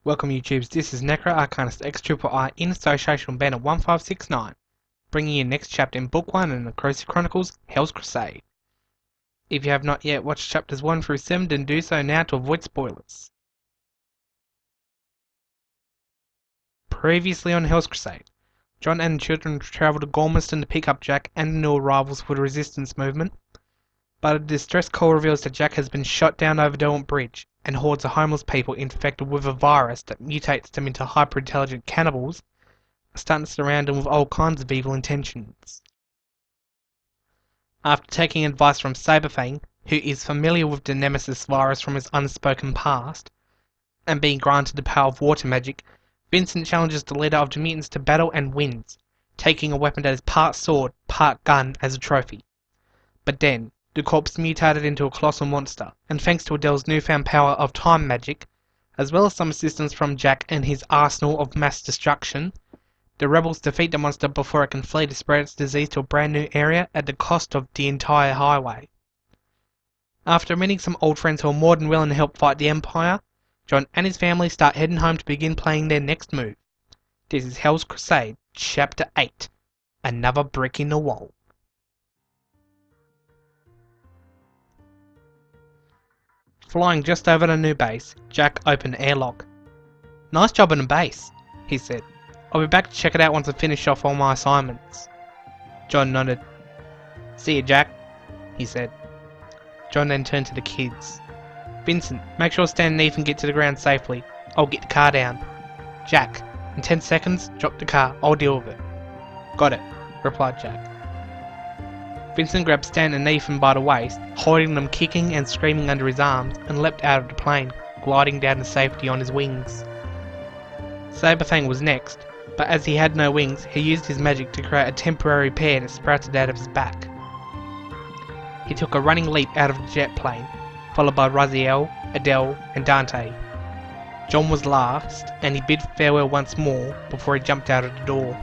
Welcome YouTubes, this is Necroarcanist XIII in association with Banner 1569, bringing you next chapter in Book 1 in the Crusade Chronicles, Hell's Crusade. If you have not yet watched chapters 1 through 7, then do so now to avoid spoilers. Previously on Hell's Crusade, John and the children travel to Gormiston to pick up Jack and the new arrivals for the resistance movement, but a distress call reveals that Jack has been shot down over Derwent Bridge, and hordes of homeless people infected with a virus that mutates them into hyper-intelligent cannibals are starting to surround them with all kinds of evil intentions. After taking advice from Saberfang, who is familiar with the Nemesis virus from his unspoken past, and being granted the power of water magic, Vincent challenges the leader of the mutants to battle and wins, taking a weapon that is part sword, part gun as a trophy. But then, the corpse mutated into a colossal monster, and thanks to Adele's newfound power of time magic, as well as some assistance from Jack and his arsenal of mass destruction, the rebels defeat the monster before it can flee to spread its disease to a brand new area at the cost of the entire highway. After meeting some old friends who are more than willing to help fight the Empire, John and his family start heading home to begin playing their next move. This is Hell's Crusade, Chapter 8, Another Brick in the Wall. Flying just over the new base, Jack opened the airlock. "Nice job on the base," he said. "I'll be back to check it out once I finish off all my assignments." John nodded. "See you, Jack," he said. John then turned to the kids. "Vincent, make sure Stan and Ethan get to the ground safely. I'll get the car down. Jack, in 10 seconds, drop the car. I'll deal with it." "Got it," replied Jack. Vincent grabbed Stan and Ethan by the waist, holding them kicking and screaming under his arms, and leapt out of the plane, gliding down to safety on his wings. Saberfang was next, but as he had no wings, he used his magic to create a temporary pair that sprouted out of his back. He took a running leap out of the jet plane, followed by Raziel, Adele, and Dante. John was last, and he bid farewell once more before he jumped out of the door.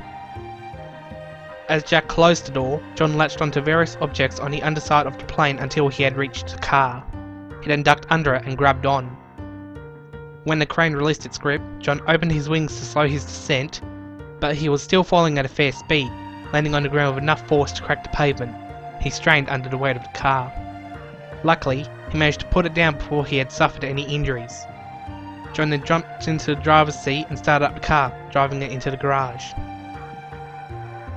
As Jack closed the door, John latched onto various objects on the underside of the plane until he had reached the car. He then ducked under it and grabbed on. When the crane released its grip, John opened his wings to slow his descent, but he was still falling at a fair speed, landing on the ground with enough force to crack the pavement. He strained under the weight of the car. Luckily, he managed to put it down before he had suffered any injuries. John then jumped into the driver's seat and started up the car, driving it into the garage.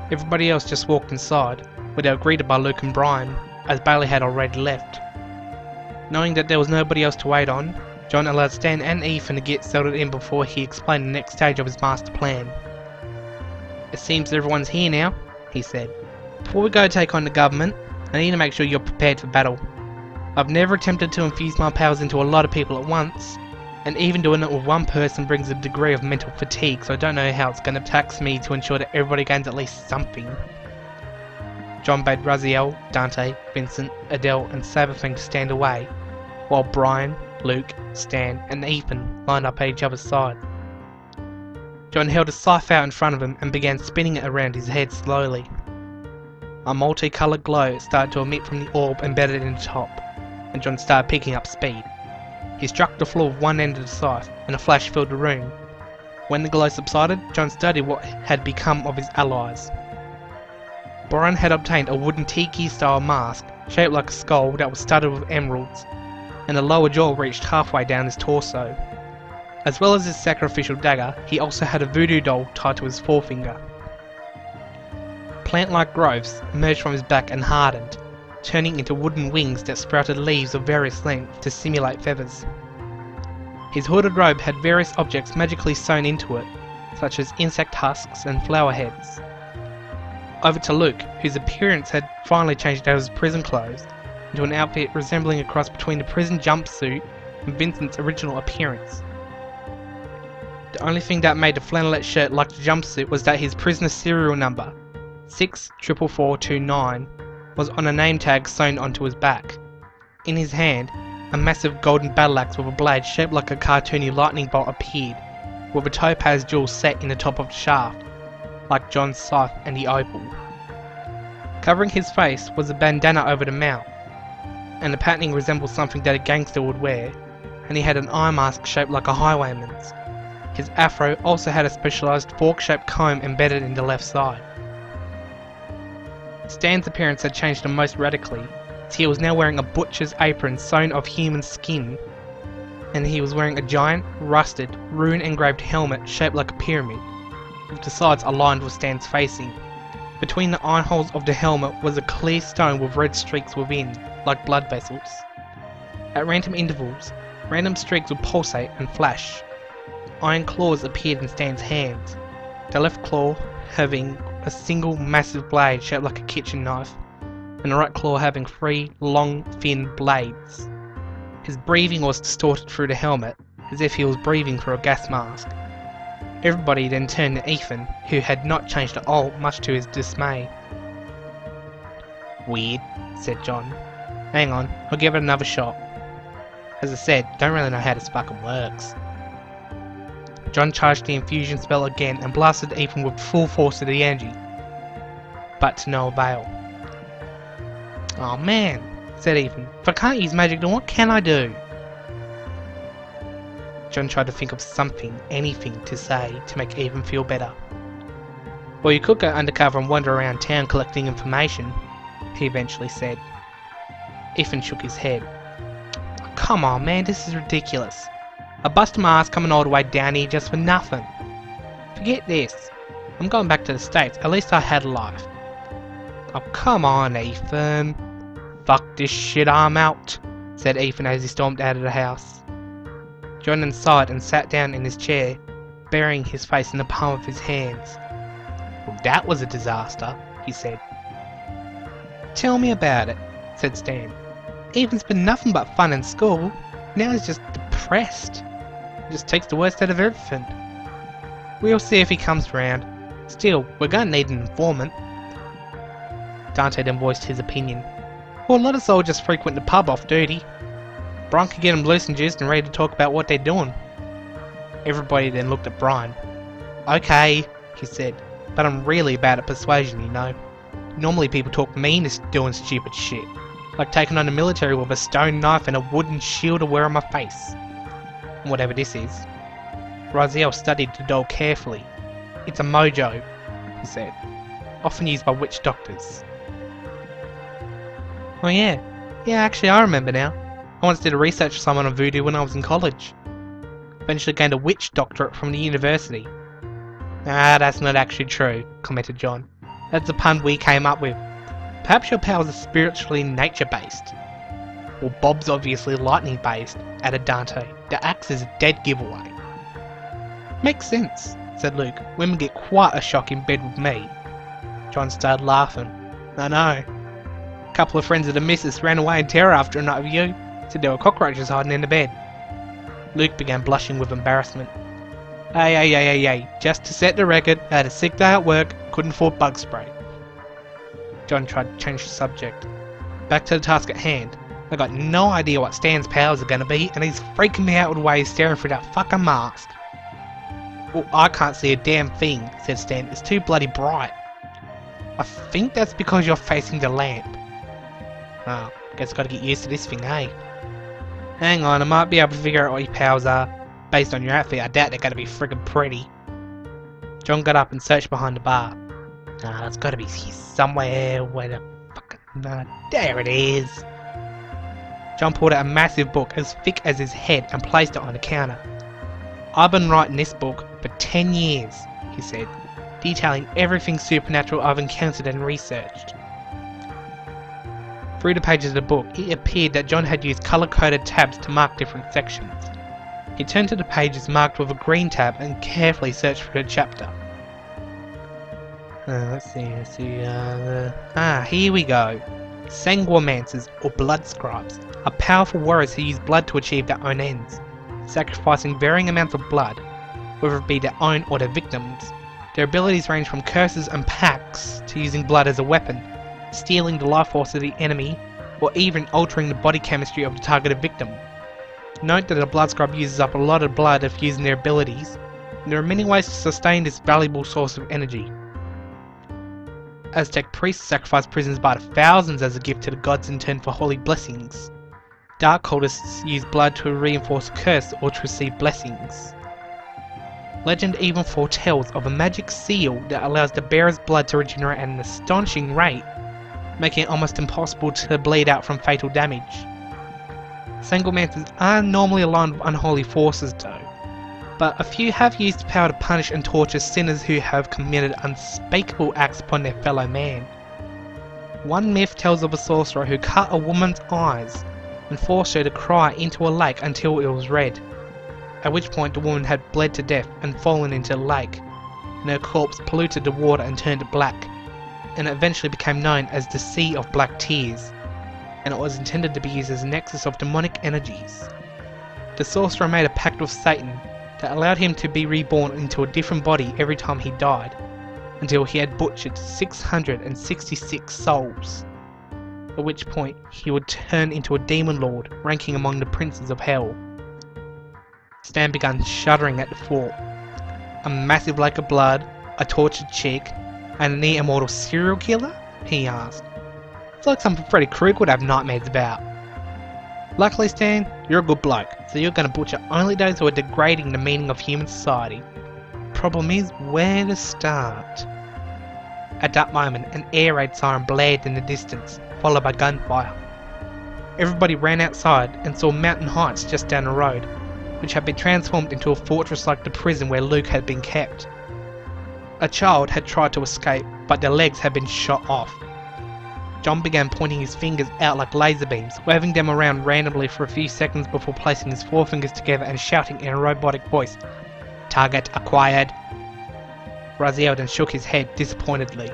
Everybody else just walked inside, where they were greeted by Luke and Brian, as Bailey had already left. Knowing that there was nobody else to wait on, John allowed Stan and Ethan to get settled in before he explained the next stage of his master plan. "It seems everyone's here now," he said. "Before we go take on the government, I need to make sure you're prepared for battle. I've never attempted to infuse my powers into a lot of people at once, and even doing it with one person brings a degree of mental fatigue, so I don't know how it's going to tax me to ensure that everybody gains at least something." John bade Raziel, Dante, Vincent, Adele and Saberfang to stand away, while Brian, Luke, Stan and Ethan lined up at each other's side. John held a scythe out in front of him and began spinning it around his head slowly. A multicoloured glow started to emit from the orb embedded in the top, and John started picking up speed. He struck the floor with one end of the scythe, and a flash filled the room. When the glow subsided, John studied what had become of his allies. Brian had obtained a wooden tiki-style mask, shaped like a skull that was studded with emeralds, and the lower jaw reached halfway down his torso. As well as his sacrificial dagger, he also had a voodoo doll tied to his forefinger. Plant-like growths emerged from his back and hardened, turning into wooden wings that sprouted leaves of various lengths to simulate feathers. His hooded robe had various objects magically sewn into it, such as insect husks and flower heads. Over to Luke, whose appearance had finally changed out of his prison clothes into an outfit resembling a cross between the prison jumpsuit and Vincent's original appearance. The only thing that made the flannelette shirt like the jumpsuit was that his prisoner serial number, 64429, was on a name tag sewn onto his back. In his hand, a massive golden battle axe with a blade shaped like a cartoony lightning bolt appeared, with a topaz jewel set in the top of the shaft, like John's scythe and the opal. Covering his face was a bandana over the mouth, and the patterning resembled something that a gangster would wear, and he had an eye mask shaped like a highwayman's. His afro also had a specialised fork-shaped comb embedded in the left side. Stan's appearance had changed the most radically, as he was now wearing a butcher's apron sewn of human skin, and he was wearing a giant, rusted, rune-engraved helmet shaped like a pyramid, with the sides aligned with Stan's facing. Between the eye holes of the helmet was a clear stone with red streaks within, like blood vessels. At random intervals, random streaks would pulsate and flash. Iron claws appeared in Stan's hands, the left claw having a single massive blade shaped like a kitchen knife, and the right claw having 3 long, thin blades. His breathing was distorted through the helmet, as if he was breathing through a gas mask. Everybody then turned to Ethan, who had not changed at all, much to his dismay. "Weird," said John. "Hang on, I'll give it another shot. As I said, don't really know how this fucking works." John charged the infusion spell again and blasted Ethan with full force of the energy, but to no avail. "Oh man," said Ethan, "if I can't use magic, then what can I do?" John tried to think of something, anything to say to make Ethan feel better. "Well, you could go undercover and wander around town collecting information," he eventually said. Ethan shook his head. "Come on man, this is ridiculous. I busted my ass coming all the way down here just for nothing. Forget this. I'm going back to the States, at least I had a life." "Oh come on Ethan." "Fuck this shit, I'm out," said Ethan as he stormed out of the house. John then sighed and sat down in his chair, burying his face in the palm of his hands. "Well, that was a disaster," he said. "Tell me about it," said Stan. "Ethan's been nothing but fun in school. Now he's just depressed. He just takes the worst out of everything. We'll see if he comes round. Still, we're gonna need an informant." Dante then voiced his opinion. "Well, a lot of soldiers frequent the pub off duty. Brian can get them loose and juiced and ready to talk about what they're doing." Everybody then looked at Brian. "Okay," he said, "but I'm really bad at persuasion, you know. Normally people talk me into doing stupid shit, like taking on the military with a stone knife and a wooden shield to wear on my face. And whatever this is." Raziel studied the doll carefully. "It's a mojo," he said, "often used by witch doctors." "Oh yeah, actually I remember now. I once did a research assignment on voodoo when I was in college. Eventually gained a witch doctorate from the university." "Ah, that's not actually true," commented John. "That's a pun we came up with. Perhaps your powers are spiritually nature-based." "Well, Bob's obviously lightning-based," added Dante. "The axe is a dead giveaway." "Makes sense," said Luke. "Women get quite a shock in bed with me." John started laughing. "I know. A couple of friends of the missus ran away in terror after a night with you. Said there were cockroaches hiding in the bed." Luke began blushing with embarrassment. Hey, just to set the record, I had a sick day at work, couldn't afford bug spray." John tried to change the subject. "Back to the task at hand. I got no idea what Stan's powers are going to be, and he's freaking me out with the way he's staring through that fucking mask." "Well, I can't see a damn thing," said Stan. "It's too bloody bright." "I think that's because you're facing the lamp." "Oh, guess I gotta get used to this thing, eh?" "Hang on, I might be able to figure out what your powers are. Based on your outfit, I doubt they're gonna be friggin' pretty." John got up and searched behind the bar. It's gotta be here somewhere. Where the fucking... there it is. John pulled out a massive book as thick as his head and placed it on the counter. "I've been writing this book for 10 years, he said, detailing everything supernatural I've encountered and researched. Through the pages of the book, it appeared that John had used colour-coded tabs to mark different sections. He turned to the pages marked with a green tab and carefully searched for the chapter. Let's see, here we go. Sanguimancers, or blood scribes, are powerful warriors who use blood to achieve their own ends, sacrificing varying amounts of blood, whether it be their own or their victims. Their abilities range from curses and pacts to using blood as a weapon, stealing the life force of the enemy, or even altering the body chemistry of the targeted victim. Note that a blood scribe uses up a lot of blood if using their abilities, and there are many ways to sustain this valuable source of energy. Aztec priests sacrifice prisoners by the thousands as a gift to the gods in turn for holy blessings. Dark cultists use blood to reinforce a curse or to receive blessings. Legend even foretells of a magic seal that allows the bearer's blood to regenerate at an astonishing rate, making it almost impossible to bleed out from fatal damage. Sanglemances are normally aligned with unholy forces though, but a few have used the power to punish and torture sinners who have committed unspeakable acts upon their fellow man. One myth tells of a sorcerer who cut a woman's eyes and forced her to cry into a lake until it was red, at which point the woman had bled to death and fallen into the lake, and her corpse polluted the water and turned black, and it eventually became known as the Sea of Black Tears, and it was intended to be used as a nexus of demonic energies. The sorcerer made a pact with Satan that allowed him to be reborn into a different body every time he died, until he had butchered 666 souls, at which point he would turn into a demon lord ranking among the princes of hell. Stan began shuddering at the thought. A massive lake of blood, a tortured chick, and a near immortal serial killer? He asked. It's like something Freddy Krueger would have nightmares about. Luckily, Stan, you're a good bloke, so you're going to butcher only those who are degrading the meaning of human society. Problem is, where to start? At that moment, an air raid siren blared in the distance, followed by gunfire. Everybody ran outside and saw Mountain Heights just down the road, which had been transformed into a fortress like the prison where Luke had been kept. A child had tried to escape, but their legs had been shot off. John began pointing his fingers out like laser beams, waving them around randomly for a few seconds before placing his forefingers together and shouting in a robotic voice, "Target acquired." Raziel then shook his head disappointedly.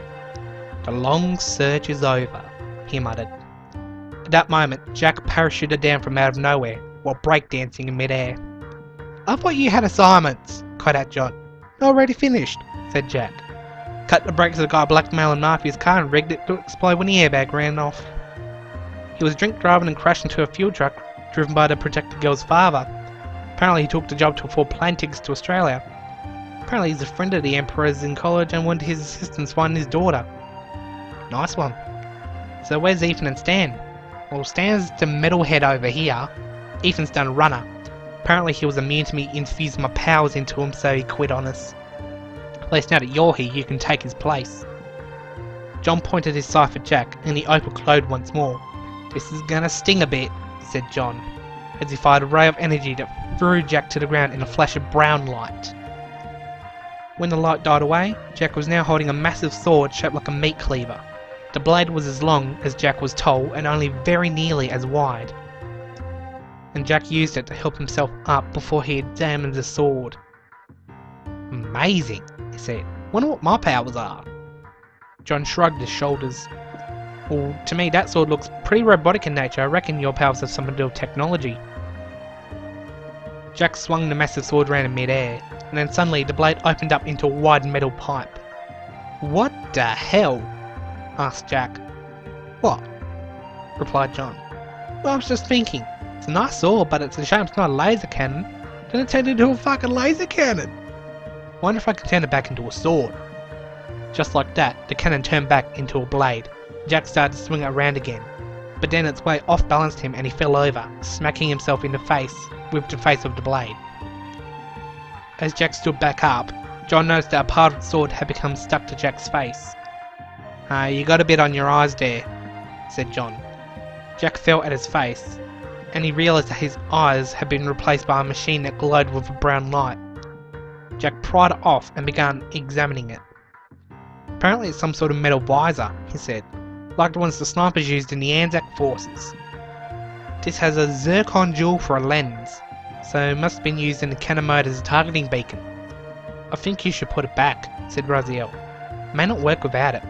"The long search is over," he muttered. At that moment, Jack parachuted down from out of nowhere, while breakdancing in midair. "I thought you had assignments," cried out John. "Already finished," said Jack. Cut the brakes of the guy blackmailing Mafia's car and rigged it to explode when the airbag ran off. He was drink driving and crashed into a fuel truck driven by the protected girl's father. Apparently he took the job to afford plane tickets to Australia. Apparently he's a friend of the Emperor's in college and wanted his assistance finding his daughter. Nice one. So where's Ethan and Stan? Well, Stan's the metalhead over here. Ethan's done a runner. Apparently he was immune to me infusing my powers into him, so he quit on us. At least now that you're here, you can take his place. John pointed his scythe at Jack, and the opal glowed once more. "This is gonna sting a bit," said John, as he fired a ray of energy that threw Jack to the ground in a flash of brown light. When the light died away, Jack was now holding a massive sword shaped like a meat cleaver. The blade was as long as Jack was tall, and only very nearly as wide. And Jack used it to help himself up before he examined the sword. "Amazing," he said. "Wonder what my powers are." John shrugged his shoulders. "Well, to me that sword looks pretty robotic in nature. I reckon your powers have something to do with technology." Jack swung the massive sword around in mid-air, and then suddenly the blade opened up into a wide metal pipe. "What the hell?" asked Jack. "What?" replied John. "Well, I was just thinking. It's a nice sword, but it's a shame it's not a laser cannon. Then it turned into a fucking laser cannon. Wonder if I can turn it back into a sword." Just like that, the cannon turned back into a blade. Jack started to swing it around again, but then its weight off-balanced him and he fell over, smacking himself in the face with the face of the blade. As Jack stood back up, John noticed that a part of the sword had become stuck to Jack's face. You got a bit on your eyes there," said John. Jack felt at his face, and he realised that his eyes had been replaced by a machine that glowed with a brown light. Jack pried it off and began examining it. "Apparently it's some sort of metal visor," he said, "like the ones the snipers used in the Anzac forces. This has a zircon jewel for a lens, so it must have been used in the cannon mode as a targeting beacon." "I think you should put it back," said Raziel. "May not work without it."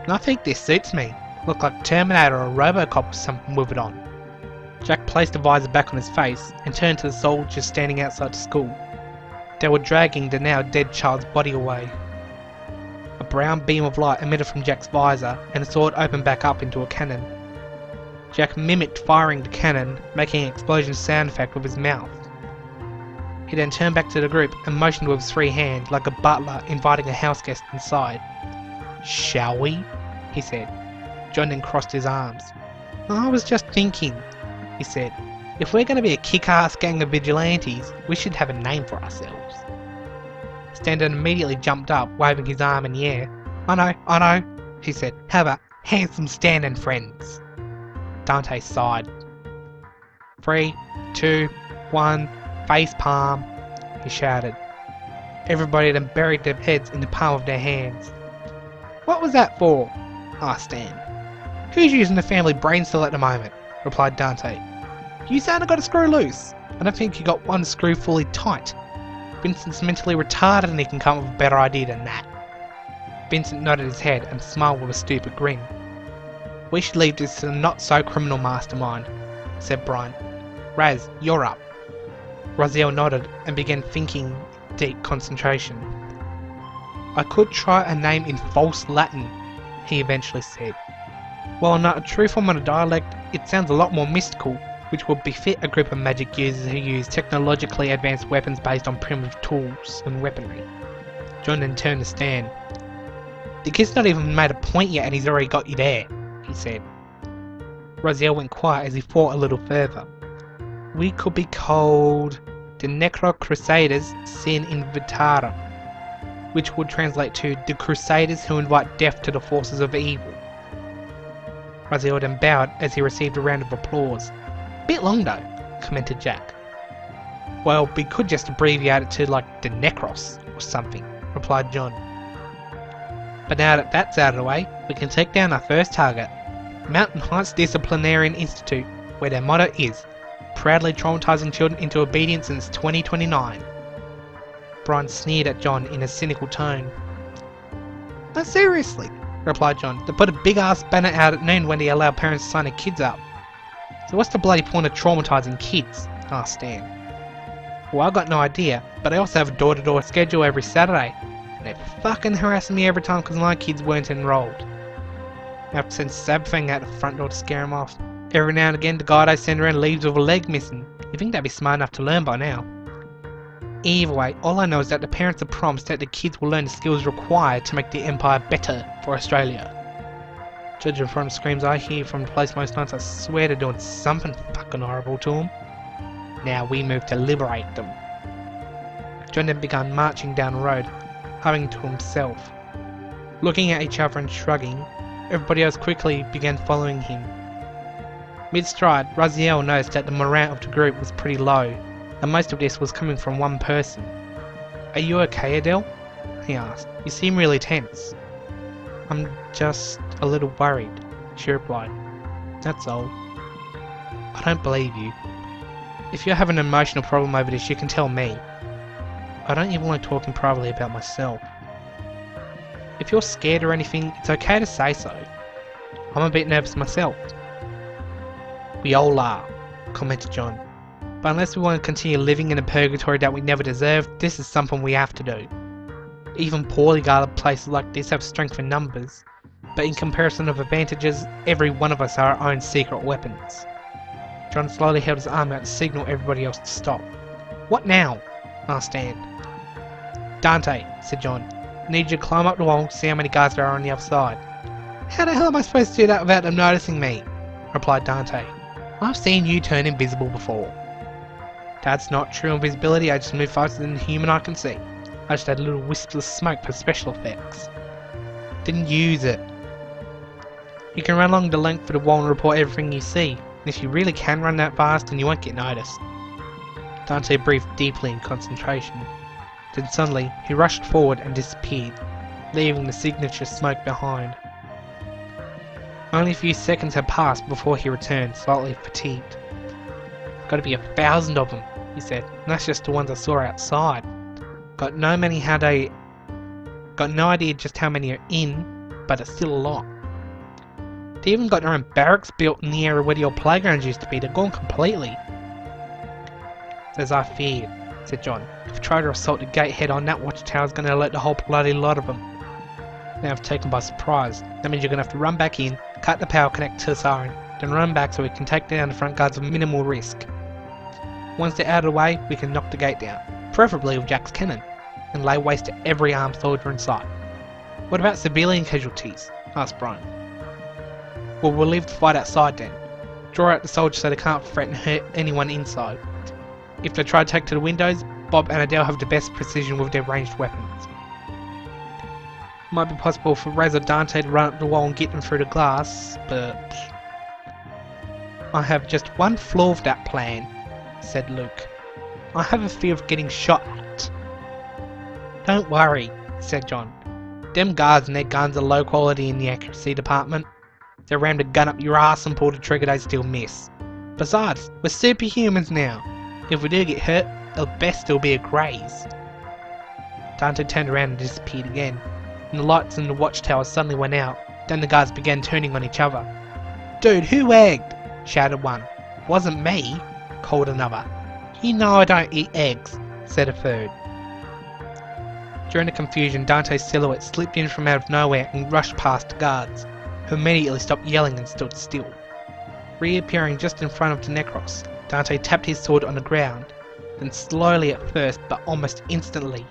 "I think this suits me. Look like Terminator or Robocop or something with it on." Jack placed the visor back on his face and turned to the soldiers standing outside the school. They were dragging the now dead child's body away. A brown beam of light emitted from Jack's visor, and the sword opened back up into a cannon. Jack mimicked firing the cannon, making an explosion sound effect with his mouth. He then turned back to the group and motioned with his free hand like a butler inviting a houseguest inside. "Shall we?" he said. John then crossed his arms. "I was just thinking," he said. "If we're going to be a kick-ass gang of vigilantes, we should have a name for ourselves." Stanton immediately jumped up, waving his arm in the air. I know, he said. How about handsome Stan and friends? Dante sighed. 3, 2, 1, face palm, he shouted. Everybody then buried their heads in the palm of their hands. What was that for? Asked Stan. Who's using the family brain cell at the moment? Replied Dante. You saying I got a screw loose? I don't think you got one screw fully tight. Vincent's mentally retarded and he can come up with a better idea than that. Vincent nodded his head and smiled with a stupid grin. We should leave this to the not-so-criminal mastermind, said Brian. Raz, you're up. Raziel nodded and began thinking in deep concentration. I could try a name in false Latin, he eventually said. While not a true form of a dialect, it sounds a lot more mystical, which would befit a group of magic users who use technologically advanced weapons based on primitive tools and weaponry. John then turned to Stan. The kid's not even made a point yet and he's already got you there, he said. Raziel went quiet as he thought a little further. We could be called the Necroarcanist Sin Invitarum, which would translate to the Crusaders who invite death to the forces of evil. Raziel then bowed as he received a round of applause. Bit long though, commented Jack. Well, we could just abbreviate it to like the Necros or something, replied John. But now that that's out of the way, we can take down our first target, Mountain Heights Disciplinarian Institute, where their motto is, proudly traumatizing children into obedience since 2029. Brian sneered at John in a cynical tone. No, seriously, replied John. They put a big ass banner out at noon when they allow parents to sign their kids up. So what's the bloody point of traumatizing kids? Asked Stan. Well, I got no idea, but I also have a door-to-door schedule every Saturday. And they're fucking harassing me every time because my kids weren't enrolled. I have to send Sabfang out the front door to scare them off. Every now and again the guide I send around leaves with a leg missing. You think they'd be smart enough to learn by now. Either way, all I know is that the parents have promised that the kids will learn the skills required to make the Empire better for Australia. Judging from the screams I hear from the place most nights, I swear they're doing something fucking horrible to them. Now we move to liberate them. John then began marching down the road, humming to himself. Looking at each other and shrugging, everybody else quickly began following him. Mid-stride, Raziel noticed that the morale of the group was pretty low, and most of this was coming from one person. Are you okay, Adele? He asked. You seem really tense. I'm just a little worried, she replied. That's all. I don't believe you. If you have an emotional problem over this, you can tell me. I don't even like talking privately about myself. If you're scared or anything, it's okay to say so. I'm a bit nervous myself. We all are, commented John. But unless we want to continue living in a purgatory that we never deserved, this is something we have to do. Even poorly guarded places like this have strength in numbers, but in comparison of advantages, every one of us have our own secret weapons. John slowly held his arm out to signal everybody else to stop. What now? Asked Stan. Dante, said John. I need you to climb up the wall and see how many guards there are on the other side. How the hell am I supposed to do that without them noticing me? Replied Dante. I've seen you turn invisible before. That's not true invisibility, I just move faster than the human I can see. I just had little wisps of smoke for special effects. Didn't use it. You can run along the length of the wall and report everything you see, and if you really can run that fast, then you won't get noticed. Dante breathed deeply in concentration. Then suddenly, he rushed forward and disappeared, leaving the signature smoke behind. Only a few seconds had passed before he returned, slightly fatigued. Gotta be 1,000 of them, he said, and that's just the ones I saw outside. Got no idea just how many are in, but it's still a lot. They even got their own barracks built in the area where the old playgrounds used to be. They're gone completely. As I feared, said John. If we try to assault the gate head on, that watchtower's gonna alert the whole bloody lot of them. Now I've taken by surprise. That means you're gonna have to run back in, cut the power connect to the siren, then run back so we can take down the front guards with minimal risk. Once they're out of the way, we can knock the gate down, preferably with Jack's cannon, and lay waste to every armed soldier in sight. What about civilian casualties? Asked Brian. Well, we'll leave the fight outside then. Draw out the soldiers so they can't threaten and hurt anyone inside. If they try to take to the windows, Bob and Adele have the best precision with their ranged weapons. It might be possible for Raz or Dante to run up the wall and get them through the glass, but I have just one flaw with that plan, said Luke. I have a fear of getting shot at. Don't worry, said John. Them guards and their guns are low quality in the accuracy department. They ram the gun up your ass and pull the trigger, they still miss. Besides, we're superhumans now. If we do get hurt, it'll best still be a graze. Dante turned around and disappeared again, and the lights in the watchtower suddenly went out. Then the guards began turning on each other. Dude, who egged? Shouted one. Wasn't me, called another. You know I don't eat eggs, said a third. During the confusion, Dante's silhouette slipped in from out of nowhere and rushed past the guards, who immediately stopped yelling and stood still. Reappearing just in front of the Necros, Dante tapped his sword on the ground, then slowly at first but almost instantly,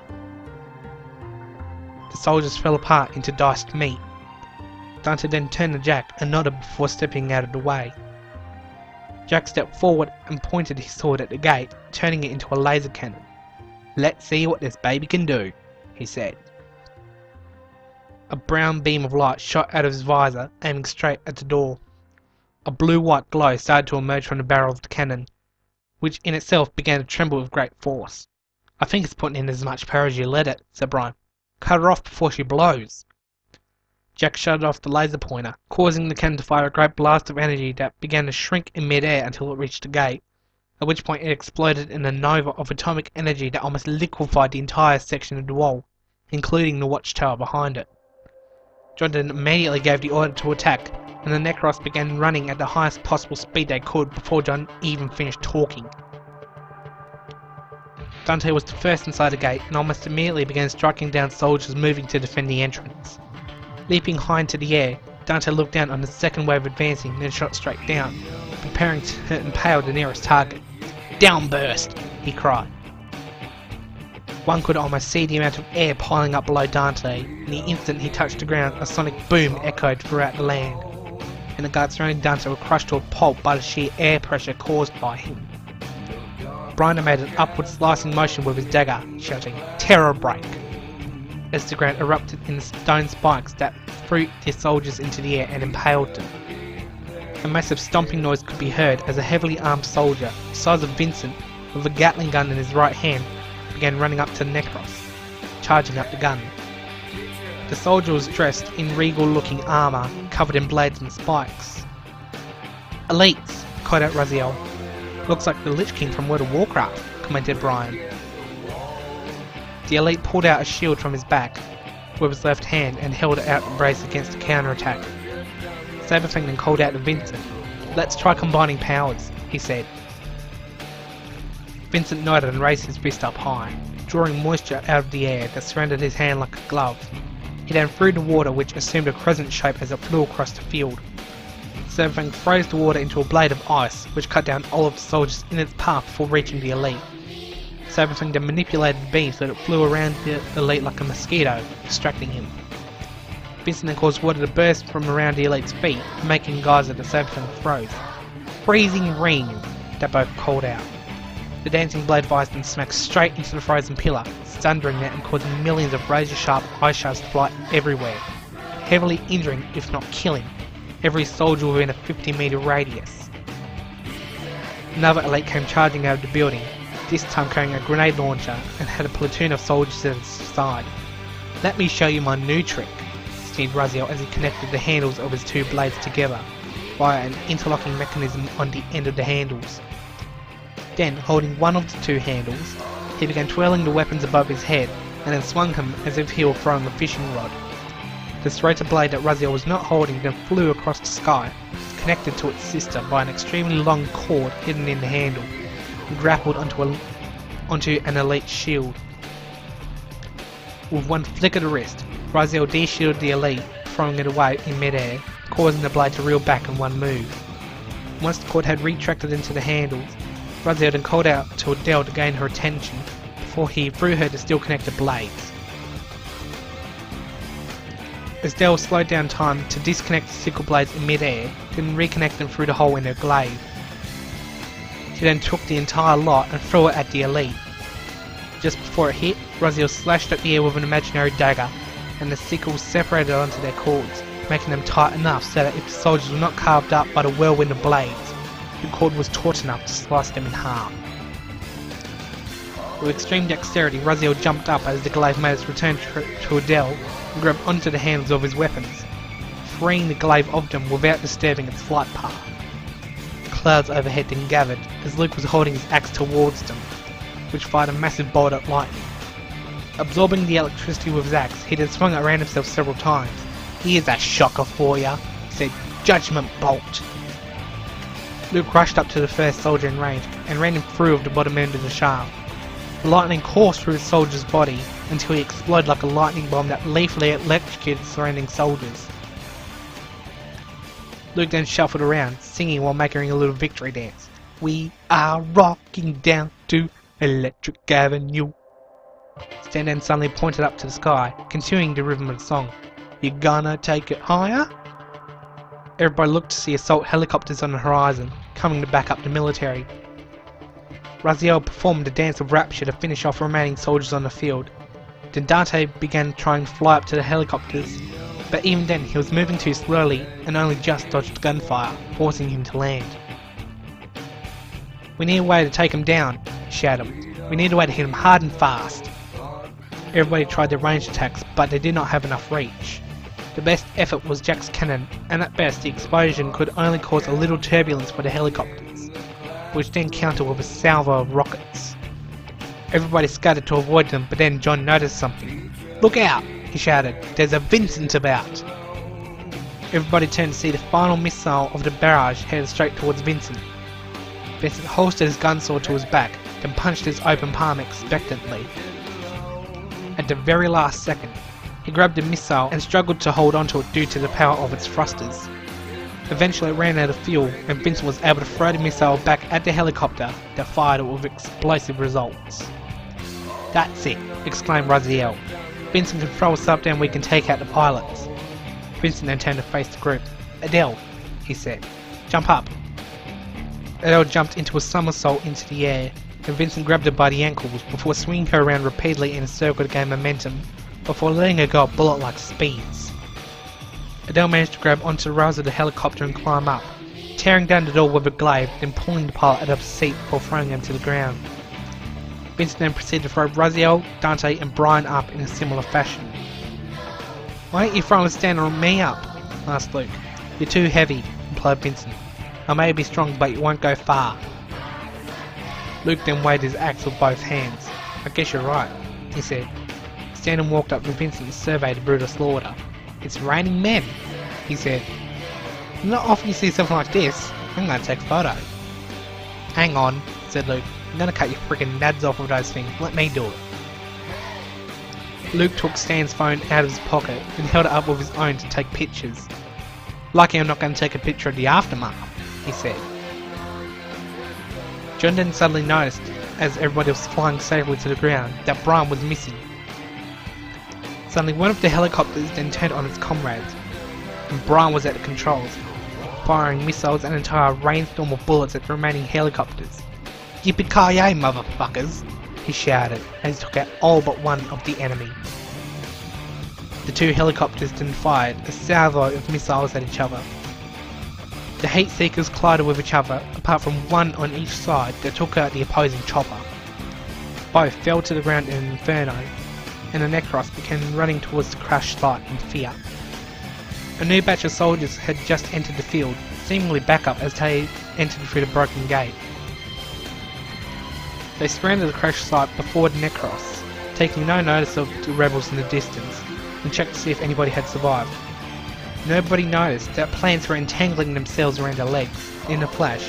the soldiers fell apart into diced meat. Dante then turned to Jack and nodded before stepping out of the way. Jack stepped forward and pointed his sword at the gate, turning it into a laser cannon. Let's see what this baby can do, he said. A brown beam of light shot out of his visor, aiming straight at the door. A blue-white glow started to emerge from the barrel of the cannon, which in itself began to tremble with great force. I think it's putting in as much power as you let it, said Brian. Cut her off before she blows. Jack shut off the laser pointer, causing the cannon to fire a great blast of energy that began to shrink in mid-air until it reached the gate, at which point it exploded in a nova of atomic energy that almost liquefied the entire section of the wall, including the watchtower behind it. John then immediately gave the order to attack, and the Necros began running at the highest possible speed they could before John even finished talking. Dante was the first inside the gate and almost immediately began striking down soldiers moving to defend the entrance. Leaping high into the air, Dante looked down on the second wave advancing, then shot straight down, preparing to impale the nearest target. Downburst! He cried. One could almost see the amount of air piling up below Dante, and the instant he touched the ground, a sonic boom echoed throughout the land, and the guards surrounding Dante were crushed to a pulp by the sheer air pressure caused by him. Brian made an upward slicing motion with his dagger, shouting, "Terror break!" as the ground erupted in the stone spikes that threw the soldiers into the air and impaled them. A massive stomping noise could be heard as a heavily armed soldier, the size of Vincent, with a Gatling gun in his right hand, began running up to the Necros, charging up the gun. The soldier was dressed in regal-looking armour, covered in blades and spikes. "Elites!" cried out Raziel. "Looks like the Lich King from World of Warcraft," commented Brian. The elite pulled out a shield from his back with his left hand and held it out to brace against a counterattack. Saberfang then called out to Vincent. "Let's try combining powers," he said. Vincent nodded and raised his fist up high, drawing moisture out of the air that surrounded his hand like a glove. He then threw the water, which assumed a crescent shape as it flew across the field. Saberfang froze the water into a blade of ice, which cut down all of the soldiers in its path before reaching the elite. Saberfang then manipulated the beam so that it flew around the elite like a mosquito, distracting him. Vincent then caused water to burst from around the elite's feet, making geyser that Saberfang froze. "Freezing ring!" they both called out. The dancing blade of ice then smacked straight into the frozen pillar, sundering it and causing millions of razor-sharp ice shards to fly everywhere, heavily injuring, if not killing, every soldier within a 50-metre radius. Another elite came charging out of the building, this time carrying a grenade launcher and had a platoon of soldiers at his side. "Let me show you my new trick," sneered Raziel as he connected the handles of his two blades together via an interlocking mechanism on the end of the handles. Then, holding one of the two handles, he began twirling the weapons above his head and then swung him as if he were throwing a fishing rod. The straighter blade that Raziel was not holding then flew across the sky, connected to its sister by an extremely long cord hidden in the handle, and grappled onto an elite shield. With one flick of the wrist, Raziel de-shielded the elite, throwing it away in mid-air, causing the blade to reel back in one move. Once the cord had retracted into the handles, Raziel then called out to Adele to gain her attention before he threw her the still connected blades. As Adele slowed down time to disconnect the sickle blades in mid-air, then reconnect them through the hole in her glaive. She then took the entire lot and threw it at the elite. Just before it hit, Raziel slashed at the air with an imaginary dagger, and the sickles separated onto their cords, making them tight enough so that if the soldiers were not carved up by the whirlwind of blades, the cord was taut enough to slice them in half. With extreme dexterity, Raziel jumped up as the glaive made its return to Adele and grabbed onto the handles of his weapons, freeing the glaive of them without disturbing its flight path. Clouds overhead then gathered as Luke was holding his axe towards them, which fired a massive bolt of lightning. Absorbing the electricity with his axe, he had swung it around himself several times. "Here's a shocker for ya," he said. "Judgment bolt." Luke rushed up to the first soldier in range and ran him through of the bottom end of the shaft. The lightning coursed through the soldier's body until he exploded like a lightning bomb that lethally electrocuted surrounding soldiers. Luke then shuffled around, singing while making a little victory dance. "We are rocking down to Electric Avenue." Stan then suddenly pointed up to the sky, continuing the rhythm of the song. "You gonna take it higher?" Everybody looked to see assault helicopters on the horizon, coming to back up the military. Raziel performed a dance of rapture to finish off remaining soldiers on the field. Then Dante began trying to fly up to the helicopters, but even then he was moving too slowly and only just dodged gunfire, forcing him to land. "We need a way to take him down," he shouted. "We need a way to hit him hard and fast." Everybody tried their ranged attacks, but they did not have enough reach. The best effort was Jack's cannon, and at best the explosion could only cause a little turbulence for the helicopters, which then countered with a salvo of rockets. Everybody scattered to avoid them, but then John noticed something. "Look out!" he shouted. "There's a Vincent about!" Everybody turned to see the final missile of the barrage headed straight towards Vincent. Vincent holstered his gun sword to his back, then punched his open palm expectantly. At the very last second, he grabbed the missile and struggled to hold onto it due to the power of its thrusters. Eventually it ran out of fuel and Vincent was able to throw the missile back at the helicopter that fired it with explosive results. "That's it," exclaimed Raziel. "Vincent can throw us up there and we can take out the pilots." Vincent then turned to face the group. "Adele," he said, "jump up." Adele jumped into a somersault into the air, and Vincent grabbed her by the ankles before swinging her around repeatedly in a circle to gain momentum, before letting her go at bullet-like speeds. Adele managed to grab onto the rails of the helicopter and climb up, tearing down the door with a glaive, then pulling the pilot out of his seat before throwing him to the ground. Vincent then proceeded to throw Raziel, Dante and Brian up in a similar fashion. "Why ain't you throwing Stan or me up?" asked Luke. "You're too heavy," replied Vincent. "I may be strong, but you won't go far." Luke then waved his axe with both hands. "I guess you're right," he said. Stan walked up to Vincent and surveyed the brutal slaughter. "It's raining men," he said. "Not often you see something like this. I'm going to take a photo." "Hang on," said Luke. "I'm going to cut your freaking nads off with those things. Let me do it." Luke took Stan's phone out of his pocket and held it up with his own to take pictures. "Lucky I'm not going to take a picture of the aftermath," he said. John then suddenly noticed, as everybody was flying safely to the ground, that Brian was missing. Suddenly one of the helicopters then turned on its comrades, and Brian was at the controls, firing missiles and an entire rainstorm of bullets at the remaining helicopters. "Yippee-ki-yay, motherfuckers!" he shouted as he took out all but one of the enemy. The two helicopters then fired a salvo of missiles at each other. The heat seekers collided with each other, apart from one on each side that took out the opposing chopper. Both fell to the ground in an inferno, and the Necroarcanist began running towards the crash site in fear. A new batch of soldiers had just entered the field, seemingly backup as they entered through the broken gate. They surrounded the crash site before the Necroarcanist, taking no notice of the rebels in the distance, and checked to see if anybody had survived. Nobody noticed that plants were entangling themselves around their legs. In a flash,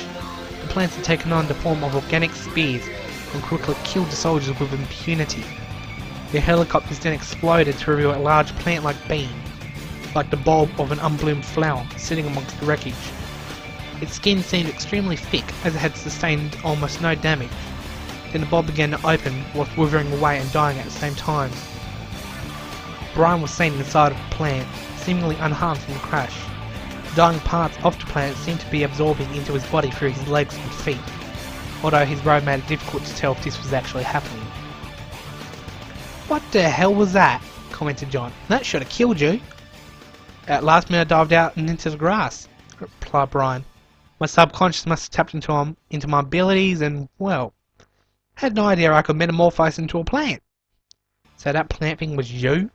the plants had taken on the form of organic spears and quickly killed the soldiers with impunity. The helicopters then exploded to reveal a large plant-like being, like the bulb of an unbloomed flower, sitting amongst the wreckage. Its skin seemed extremely thick, as it had sustained almost no damage. Then the bulb began to open, whilst withering away and dying at the same time. Brian was seen inside of the plant, seemingly unharmed from the crash. The dying parts of the plant seemed to be absorbing into his body through his legs and feet, although his robe made it difficult to tell if this was actually happening. What the hell was that? Commented John. That should have killed you. At last minute I dived out and into the grass, replied Brian. My subconscious must have tapped into my abilities and, well, had no idea I could metamorphose into a plant. So that plant thing was you?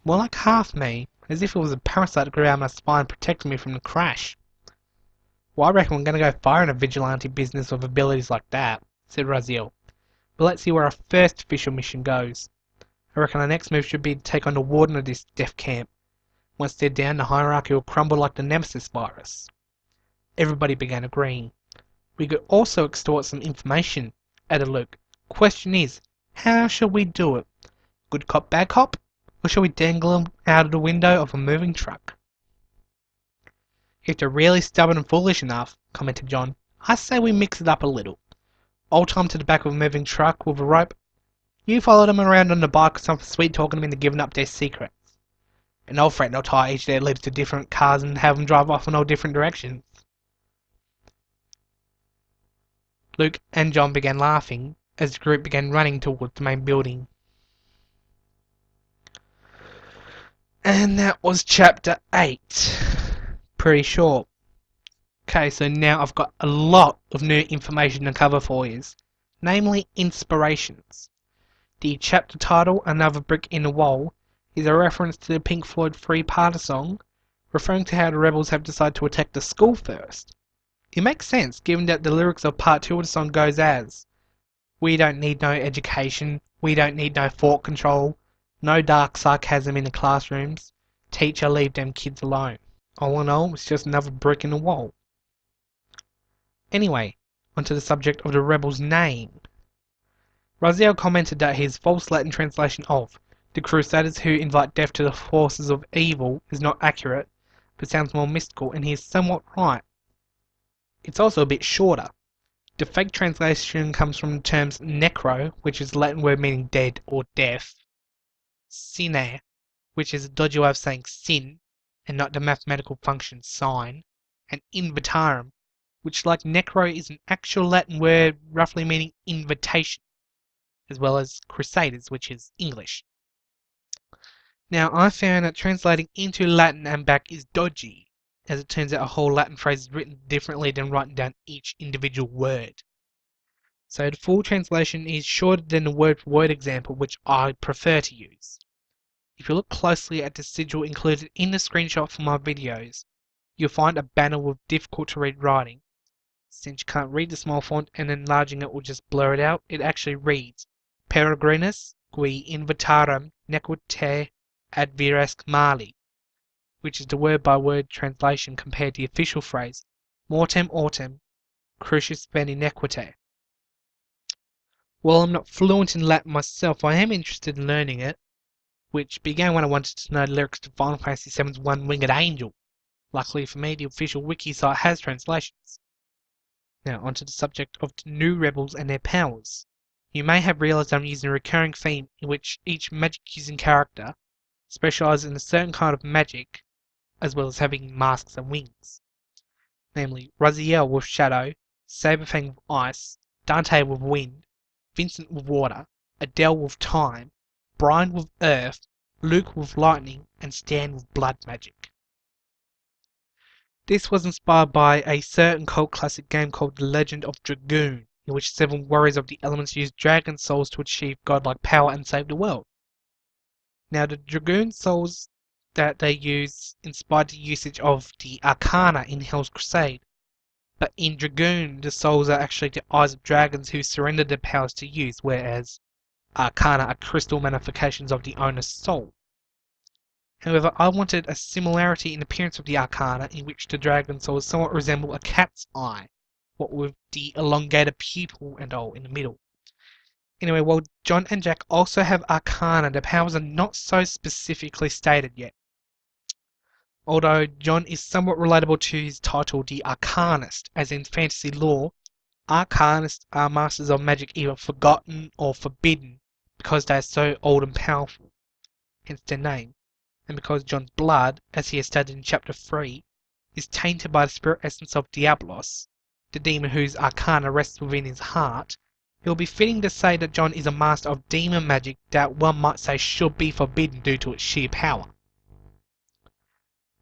More like half me, as if it was a parasite that grew out of my spine protecting me from the crash. Well, I reckon we're going to go far in a vigilante business with abilities like that, said Raziel. But let's see where our first official mission goes. I reckon our next move should be to take on the warden of this death camp. Once they're down, the hierarchy will crumble like the Nemesis virus. Everybody began agreeing. We could also extort some information, added Luke. Question is, how shall we do it? Good cop, bad cop? Or shall we dangle them out of the window of a moving truck? If they're really stubborn and foolish enough, commented John, I say we mix it up a little. I'll tie them to the back of a moving truck with a rope. You follow them around on the bike with some sweet talking them into giving up their secrets. And I'll threaten I'll tie each of their lips to different cars and have them drive off in all different directions. Luke and John began laughing as the group began running towards the main building. And that was chapter 8. Pretty short. Okay, so now I've got a lot of new information to cover for you, namely inspirations. The chapter title, Another Brick in the Wall, is a reference to the Pink Floyd three-parter song, referring to how the rebels have decided to attack the school first. It makes sense, given that the lyrics of part 2 of the song goes as, we don't need no education, we don't need no thought control, no dark sarcasm in the classrooms, teacher leave them kids alone. All in all, it's just another brick in the wall. Anyway, onto the subject of the rebel's name. Raziel commented that his false Latin translation of the Crusaders who invite death to the forces of evil is not accurate, but sounds more mystical, and he is somewhat right. It's also a bit shorter. The fake translation comes from the terms necro, which is a Latin word meaning dead or death, sine, which is a dodgy way of saying sin, and not the mathematical function sine, and invitarum, which like necro is an actual Latin word roughly meaning invitation, as well as crusaders, which is English. Now, I found that translating into Latin and back is dodgy, as it turns out a whole Latin phrase is written differently than writing down each individual word. So the full translation is shorter than the word-for-word example, which I prefer to use. If you look closely at the sigil included in the screenshot for my videos, you'll find a banner with difficult to read writing. Since you can't read the small font and enlarging it will just blur it out, it actually reads Peregrinus qui invitarum nequite adviresque mali, which is the word-by-word translation compared to the official phrase Mortem autem crucis veni nequite. While I'm not fluent in Latin myself, I am interested in learning it, which began when I wanted to know the lyrics to Final Fantasy VII's One-Winged Angel. Luckily for me, the official wiki site has translations. Now, onto the subject of the new rebels and their powers. You may have realised I'm using a recurring theme in which each magic-using character specialises in a certain kind of magic, as well as having masks and wings. Namely, Raziel with Shadow, Saberfang with Ice, Dante with Wind, Vincent with Water, Adele with Time, Brian with Earth, Luke with Lightning, and Stan with Blood Magic. This was inspired by a certain cult classic game called The Legend of Dragoon, in which 7 warriors of the elements use dragon souls to achieve godlike power and save the world. Now, the Dragoon souls that they use inspired the usage of the Arcana in Hell's Crusade, but in Dragoon, the souls are actually the eyes of dragons who surrendered their powers to use, whereas Arcana are crystal manifestations of the owner's soul. However, I wanted a similarity in appearance of the Arcana, in which the dragon souls somewhat resemble a cat's eye, what with the elongated pupil and all in the middle. Anyway, while John and Jack also have Arcana, their powers are not so specifically stated yet. Although John is somewhat relatable to his title, the Arcanist, as in fantasy lore, Arcanists are masters of magic either forgotten or forbidden, because they are so old and powerful, hence their name, and because John's blood, as he has stated in chapter 3, is tainted by the spirit essence of Diablos, the demon whose Arcana rests within his heart, it will be fitting to say that John is a master of demon magic that one might say should be forbidden due to its sheer power.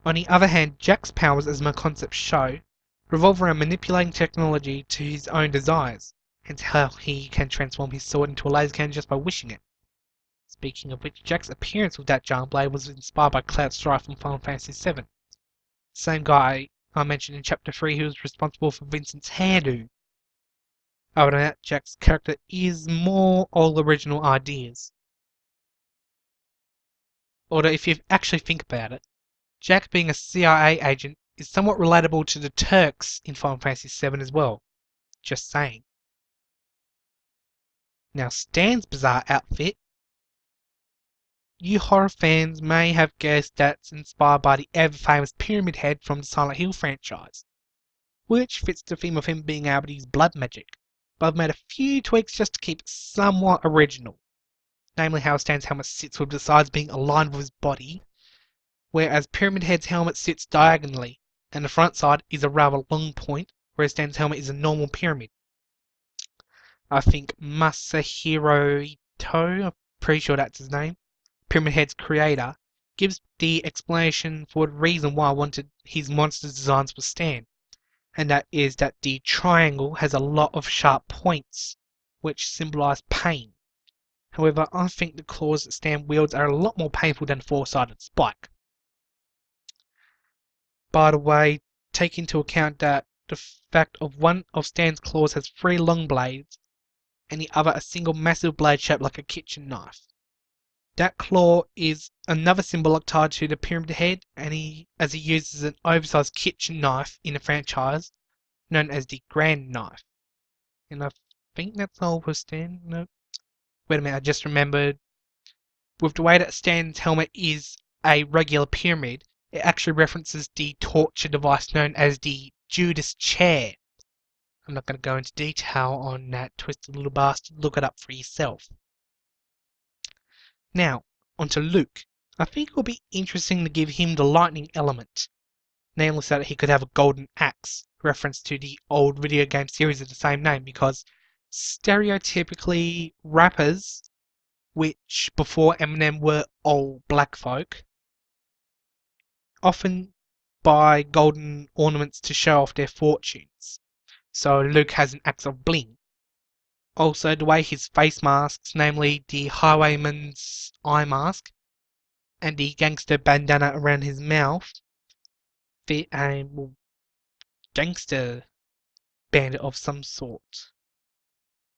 On the other hand, Jack's powers, as my concepts show, revolve around manipulating technology to his own desires, hence how he can transform his sword into a laser cannon just by wishing it. Speaking of which, Jack's appearance with that giant blade was inspired by Cloud Strife from Final Fantasy VII. Same guy I mentioned in Chapter 3 who was responsible for Vincent's hairdo. Other than that, Jack's character is more all original ideas. Although if you actually think about it, Jack being a CIA agent is somewhat relatable to the Turks in Final Fantasy VII as well. Just saying. Now Stan's bizarre outfit, you horror fans may have guessed that's inspired by the ever-famous Pyramid Head from the Silent Hill franchise, which fits the theme of him being able to use blood magic, but I've made a few tweaks just to keep it somewhat original. Namely how Stan's helmet sits with the sides being aligned with his body, whereas Pyramid Head's helmet sits diagonally, and the front side is a rather long point, whereas Stan's helmet is a normal pyramid. I think Masahiro Ito, I'm pretty sure that's his name, Pyramid Head's creator, gives the explanation for the reason why I wanted his monster's designs for Stan, and that is that the triangle has a lot of sharp points, which symbolise pain. However, I think the claws that Stan wields are a lot more painful than a four-sided spike. By the way, take into account that the fact of one of Stan's claws has 3 long blades, and the other a single massive blade shaped like a kitchen knife. That claw is another symbol tied to the Pyramid Head, and as he uses an oversized kitchen knife in the franchise, known as the Grand Knife. And I think that's all for Stan. No. Wait a minute, I just remembered. With the way that Stan's helmet is a regular pyramid, it actually references the torture device known as the Judas Chair. I'm not going to go into detail on that twisted little bastard. Look it up for yourself. Now, onto Luke. I think it will be interesting to give him the lightning element, namely so that he could have a golden axe, reference to the old video game series of the same name, because stereotypically rappers, which before Eminem were all black folk, often buy golden ornaments to show off their fortunes. So Luke has an axe of bling. Also, the way his face masks, namely the highwayman's eye mask and the gangster bandana around his mouth, fit a gangster bandit of some sort.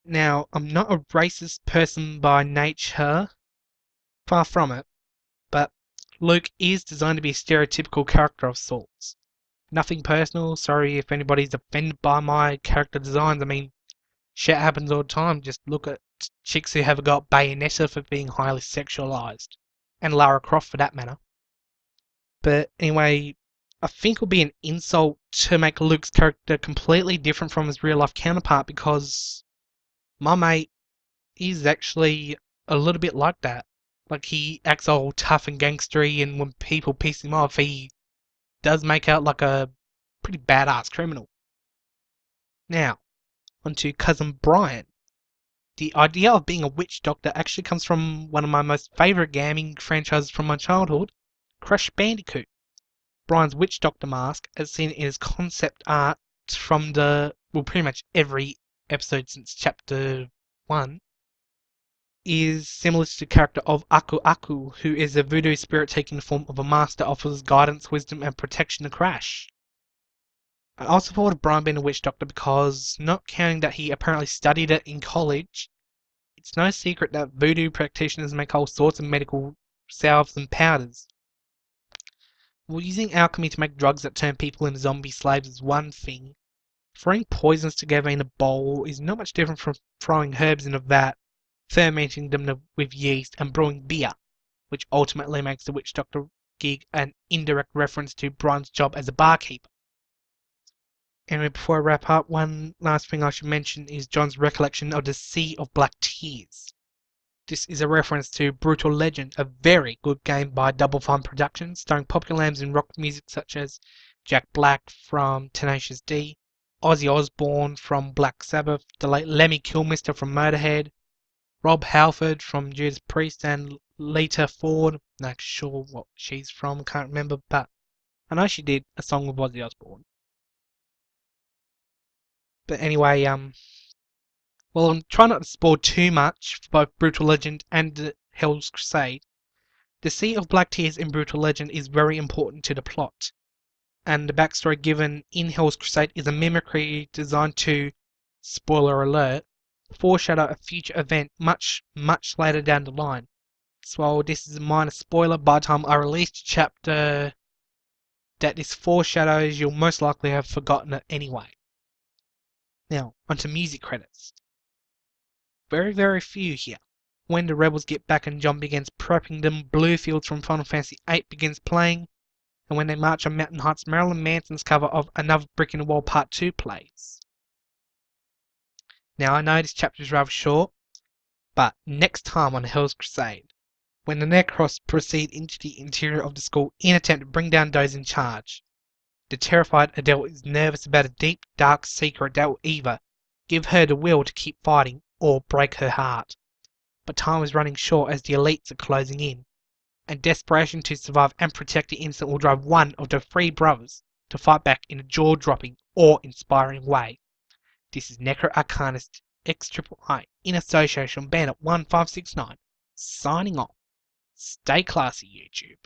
Now, I'm not a racist person by nature, far from it, but Luke is designed to be a stereotypical character of sorts. Nothing personal, sorry if anybody's offended by my character designs. I mean, shit happens all the time. Just look at chicks who have got Bayonetta for being highly sexualized. And Lara Croft for that matter. But anyway, I think it would be an insult to make Luke's character completely different from his real life counterpart, because my mate is actually a little bit like that. Like, he acts all tough and gangstery, and when people piss him off, he does make out like a pretty badass criminal. Now, onto Cousin Brian. The idea of being a witch doctor actually comes from one of my most favourite gaming franchises from my childhood, Crash Bandicoot. Brian's witch doctor mask, as seen in his concept art from pretty much every episode since chapter 1, is similar to the character of Aku Aku, who is a voodoo spirit taking the form of a master offers guidance, wisdom, and protection to Crash. I also thought of Brian being a witch doctor because, not counting that he apparently studied it in college, it's no secret that voodoo practitioners make all sorts of medical salves and powders. Well, using alchemy to make drugs that turn people into zombie slaves is one thing. Throwing poisons together in a bowl is not much different from throwing herbs in a vat, fermenting them with yeast, and brewing beer, which ultimately makes the witch doctor gig an indirect reference to Brian's job as a barkeeper. Anyway, before I wrap up, one last thing I should mention is John's recollection of the Sea of Black Tears. This is a reference to Brutal Legend, a very good game by Double Fine Productions, starring popular names in rock music such as Jack Black from Tenacious D, Ozzy Osbourne from Black Sabbath, the late Lemmy Kilmister from Motorhead, Rob Halford from Judas Priest, and Lita Ford. Not sure what she's from, can't remember, but I know she did a song with Ozzy Osbourne. But anyway, well, I'm trying not to spoil too much for both Brutal Legend and Hell's Crusade. The Sea of Black Tears in Brutal Legend is very important to the plot, and the backstory given in Hell's Crusade is a mimicry designed to, spoiler alert, foreshadow a future event much later down the line. So while this is a minor spoiler, by the time I release the chapter that this foreshadows, you'll most likely have forgotten it anyway. Now, onto music credits. Very few here. When the rebels get back and John begins prepping them, Bluefields from Final Fantasy VIII begins playing, and when they march on Mountain Heights, Marilyn Manson's cover of Another Brick in the Wall Part 2 plays. Now I know this chapter is rather short, but next time on Hell's Crusade, when the Necros proceed into the interior of the school in an attempt to bring down those in charge, the terrified Adele is nervous about a deep, dark secret that will either give her the will to keep fighting or break her heart. But time is running short as the elites are closing in, and desperation to survive and protect the innocent will drive one of the three brothers to fight back in a jaw-dropping, awe-inspiring way. This is Necroarcanist XIII in association with Bandit 1569, signing off. Stay classy, YouTube.